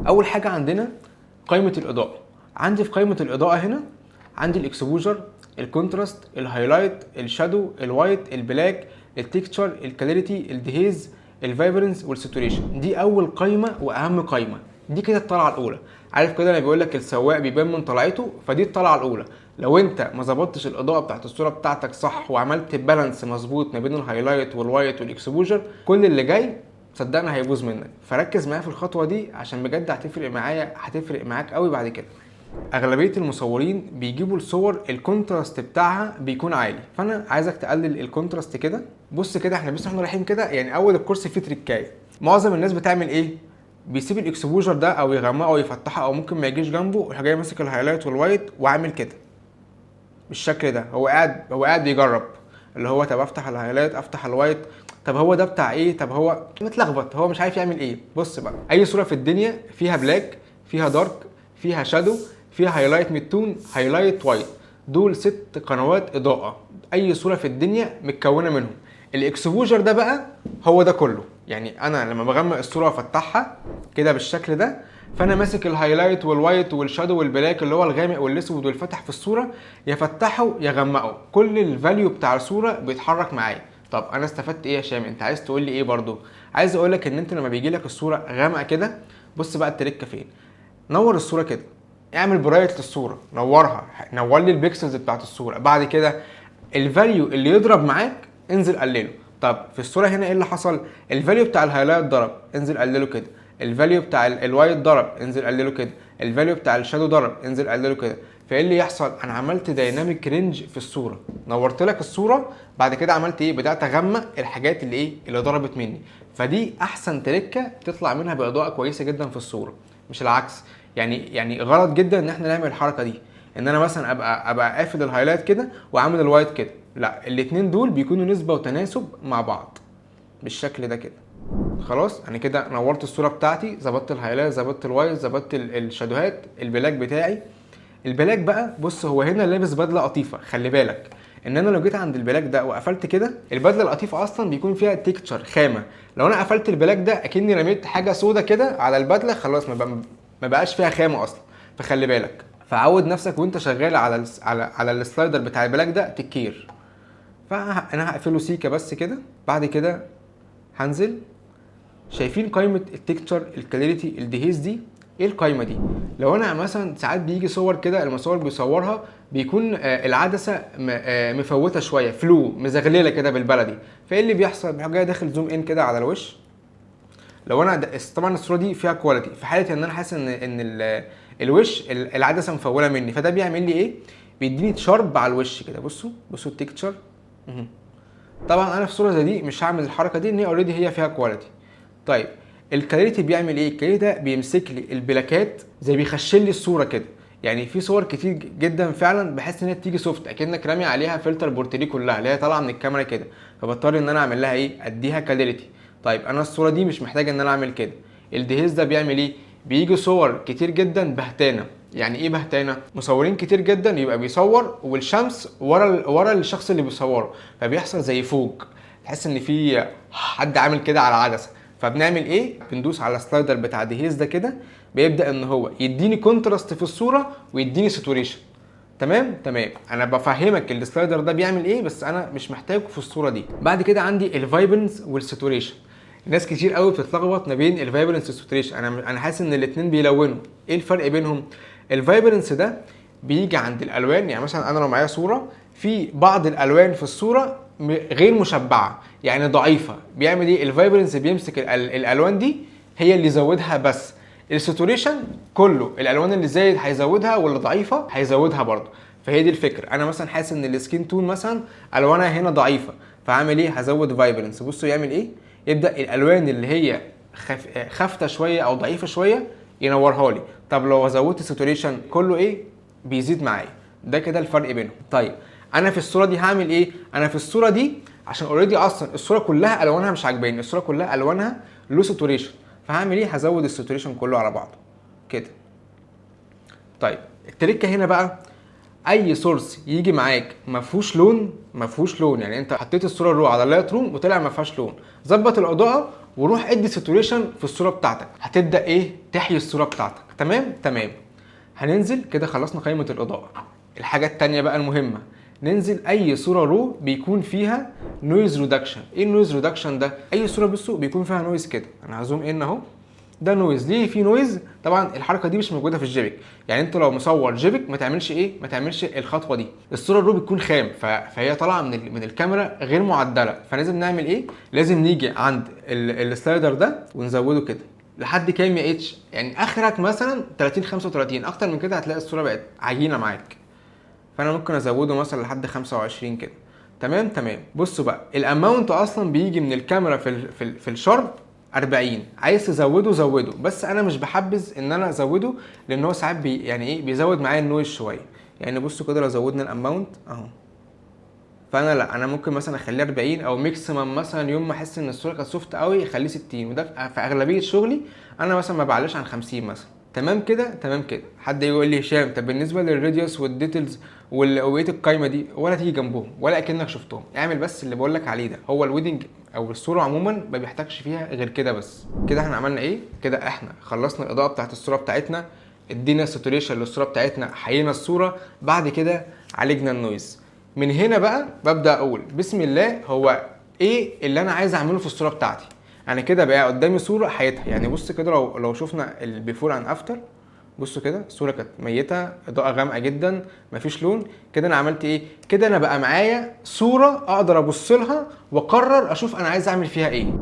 اول حاجه عندنا قائمه الاضاءه. عندي في قائمه الاضاءه هنا عندي الاكسبوجر، الكونتراست، الهايلايت، الشادو، الوايت، البلاك، التكتشر، الكلاريتي، الديهيز، الفايبرنس والساتوريشن. دي اول قائمه واهم قائمه، دي كده الطلعه الاولى. عارف كده انا بيقول لك السواق بيبان من طلعته، فدي الطلعه الاولى. لو انت ما ظبطتش الاضاءه بتاعت الصوره بتاعتك صح وعملت بالانس مظبوط ما بين الهايلايت والوايت والاكسبوجر، كل اللي جاي صدقني هيبوظ منك. فركز معايا في الخطوه دي عشان بجد هتفرق معاك قوي بعد كده. اغلبيه المصورين بيجيبوا الصور الكونتراست بتاعها بيكون عالي، فانا عايزك تقلل الكونتراست كده. بص كده احنا رايحين كده، يعني اول الكورس فيه تريكايه. معظم الناس بتعمل ايه؟ بيسيب الاكسبوجر ده او يغمقه او يفتحه او ممكن ما يجيش جنبه، ويروح جاي ماسك الهايلايت والوايت وعامل كده بالشكل ده. هو قاعد بيجرب، اللي هو طب افتح الهايلايت افتح الوايت، طب هو ده بتاع ايه، طب هو متلخبط، هو مش عارف يعمل ايه. بص بقى، اي صوره في الدنيا فيها بلاك، فيها دارك، فيها شادو، فيها هايلايت ميدتون، هايلايت وايت، دول 6 قنوات اضاءه. اي صوره في الدنيا متكونه منهم. الاكسبوجر ده بقى هو ده كله. يعني انا لما بغمق الصوره وافتحها كده بالشكل ده، فانا ماسك الهايلايت والوايت والشادو والبلاك اللي هو الغامق والاسود والفتح في الصوره، يفتحه يغمقه، كل الفاليو بتاع الصوره بيتحرك معايا. طب انا استفدت ايه يا شام؟ انت عايز تقول لي ايه برضو؟ عايز اقول لك ان انت لما بيجي لك الصوره غامقه كده، بص بقى التريكه فين. نور الصوره كده، اعمل برايت للصوره، نور لي البيكسلز بتاعت الصوره. بعد كده الفاليو اللي يضرب معاك انزل قلله. طب في الصوره هنا ايه اللي حصل؟ الفاليو بتاع الهايلايت ضرب، انزل قلله كده. الفاليو بتاع الوايت ضرب، انزل قلله كده. الفاليو بتاع الشادو ضرب، انزل قلله كده. فايه اللي يحصل؟ انا عملت دايناميك رينج في الصوره، نورت لك الصوره، بعد كده عملت ايه؟ بدات اغمق الحاجات اللي ايه اللي ضربت مني. فدي احسن تركه تطلع منها باضاءه كويسه جدا في الصوره، مش العكس. يعني غلط جدا ان احنا نعمل الحركه دي، ان انا مثلا ابقى قافل الهايلايت كده وعامل الوايت كده. لا، الاتنين دول بيكونوا نسبه وتناسب مع بعض بالشكل ده كده. خلاص انا كده نورت الصوره بتاعتي، ظبطت الهايلايت، ظبطت الوايت، ظبطت الشادوهات، البلاك بتاعي. البلاك بقى بص، هو هنا لابس بدله قطيفه، خلي بالك ان انا لو جيت عند البلاك ده وقفلت كده، البدله القطيفه اصلا بيكون فيها تكتشر خامه. لو انا قفلت البلاك ده اكني رميت حاجه سودا كده على البدله، خلاص ما بقاش فيها خامه اصلا. فخلي بالك، فعود نفسك وانت شغال على السلايدر بتاع البلاك ده تكير. فانا هقفله سيكه بس كده. بعد كده هنزل. شايفين قائمه التكتشر، الكلاريتي، الديهيز دي؟ ايه القائمه دي؟ لو انا مثلا ساعات بيجي صور كده المصور بيصورها بيكون العدسه مفوته شويه، فلو مزغلله كده بالبلدي. فايه اللي بيحصل؟ بيروح جاي داخل زوم ان كده على الوش. لو انا طبعا الصوره دي فيها كواليتي، في حاله ان انا حاسس ان الوش العدسه مفوله مني، فده بيعمل لي ايه؟ بيديني شارب على الوش كده. بصوا التكتشر. طبعا انا في صوره زي دي مش هعمل الحركه دي، ان هي اوريدي هي فيها كواليتي. طيب الكلاريتي بيعمل ايه؟ الكلاريتي ده بيمسك لي البلاكات زي بيخشل لي الصوره كده. يعني في صور كتير جدا فعلا بحس ان هي بتيجي سوفت، اكنك رامي عليها فلتر بورتريه كلها اللي هي طالعه من الكاميرا كده، فبضطر ان انا اعمل لها ايه؟ اديها كلاريتي. طيب انا الصوره دي مش محتاج ان انا اعمل كده. الديهيز ده بيعمل ايه؟ بيجي صور كتير جدا بهتانه. يعني ايه بهتانه؟ مصورين كتير جدا يبقى بيصور والشمس ورا الشخص اللي بيصوره، فبيحصل زي فوق، تحس ان في حد عامل كده على عدسه. فبنعمل ايه؟ بندوس على السلايدر بتاع ديهيز ده كده، بيبدا ان هو يديني كونتراست في الصوره ويديني ساتوريشن. تمام. انا بفهمك السلايدر ده بيعمل ايه، بس انا مش محتاجه في الصوره دي. بعد كده عندي الفايبرنس والساتوريشن. ناس كتير قوي بتتلخبط ما بين الفايبرنس والساتوريشن. انا حاسس ان الاثنين بيلونوا. ايه الفرق بينهم؟ الفايبرنس ده بيجي عند الالوان. يعني مثلا انا لو معايا صوره في بعض الالوان في الصوره غير مشبعه، يعني ضعيفه، بيعمل ايه؟ الفايبرنس بيمسك الالوان دي هي اللي يزودها. بس الساتوريشن كله الالوان اللي زايد هيزودها واللي ضعيفه هيزودها برضه. فهي دي الفكره. انا مثلا حاسس ان السكين تون مثلا الوانها هنا ضعيفه، فعامل ايه؟ هزود فايبرنس. بصوا يعمل ايه؟ يبدا الالوان اللي هي خافته شويه او ضعيفه شويه ينورها لي. طب لو زودت ساتوريشن كله ايه؟ بيزيد معايا. ده كده الفرق بينهم. طيب انا في الصوره دي هعمل ايه؟ انا في الصوره دي عشان اوريدي اصلا الصوره كلها الوانها مش عاجباني، الصوره كلها الوانها لو ساتوريشن، فهعمل ايه؟ هزود الساتوريشن كله على بعضه كده. طيب التركه هنا بقى، اي سورس يجي معاك ما فيهوش لون، يعني انت حطيت الصوره رو على اللايت روم وطلع ما فيهاش لون، ظبط الاضاءه وروح ادي ساتوريشن في الصوره بتاعتك، هتبدا ايه تحيي الصوره بتاعتك. تمام. هننزل كده خلصنا قائمه الاضاءه. الحاجه التانيه بقى المهمه، ننزل اي صوره رو بيكون فيها نويز ريدكشن. ايه النويز ريدكشن ده؟ اي صوره بصوا بيكون فيها نويز كده، انا هزوم ان اهو، ده نويز. ليه في نويز؟ طبعا الحركه دي مش موجوده في الجيبك، يعني انت لو مصور جيبك ما تعملش الخطوه دي. الصوره الرو بتكون خام، فهي طالعه من الكاميرا غير معدله، فلازم نعمل ايه؟ لازم نيجي عند السلايدر ده ونزوده كده لحد كام يا اتش، يعني اخرك مثلا 30 35، اكتر من كده هتلاقي الصوره بقت عجينه معاك. فانا ممكن ازوده مثلا لحد 25 كده. تمام. بصوا بقى، الاماونت اصلا بيجي من الكاميرا في الشرب 40. عايز تزوده زوده، بس انا مش بحبذ ان انا ازوده، لان هو ساعات يعني ايه بيزود معايا النويز شويه. يعني بصوا كده لو زودنا الاماونت اهو، فانا لا، انا ممكن مثلا اخليه 40 او ميكسيمم، مثلا يوم ما احس ان الصوره كانت سوفت قوي اخليه 60. وده في اغلبيه شغلي انا مثلا ما بعلاش عن 50 مثلا. تمام كده. حد يقول لي هشام طب بالنسبه للراديوس والديتيلز وبقيه القايمه دي ولا تيجي جنبهم ولا اكنك شفتهم؟ اعمل بس اللي بقول لك عليه ده. هو الويدنج او الصوره عموما ما بيحتاجش فيها غير كده بس. كده احنا عملنا ايه؟ كده احنا خلصنا الاضاءه بتاعت الصوره بتاعتنا، ادينا ساتوريشن للصوره بتاعتنا، حيينا الصوره، بعد كده عالجنا النويز. من هنا بقى ببدا اقول بسم الله، هو ايه اللي انا عايز اعمله في الصوره بتاعتي. انا كده بقى قدامي صوره حياتها. يعني بص كده، لو شفنا البيفور اند افتر، بصوا كده الصوره كانت ميته، اضاءه غامقه جدا، مفيش لون. كده انا عملت ايه؟ كده انا بقى معايا صوره اقدر ابص لها واقرر اشوف انا عايز اعمل فيها ايه.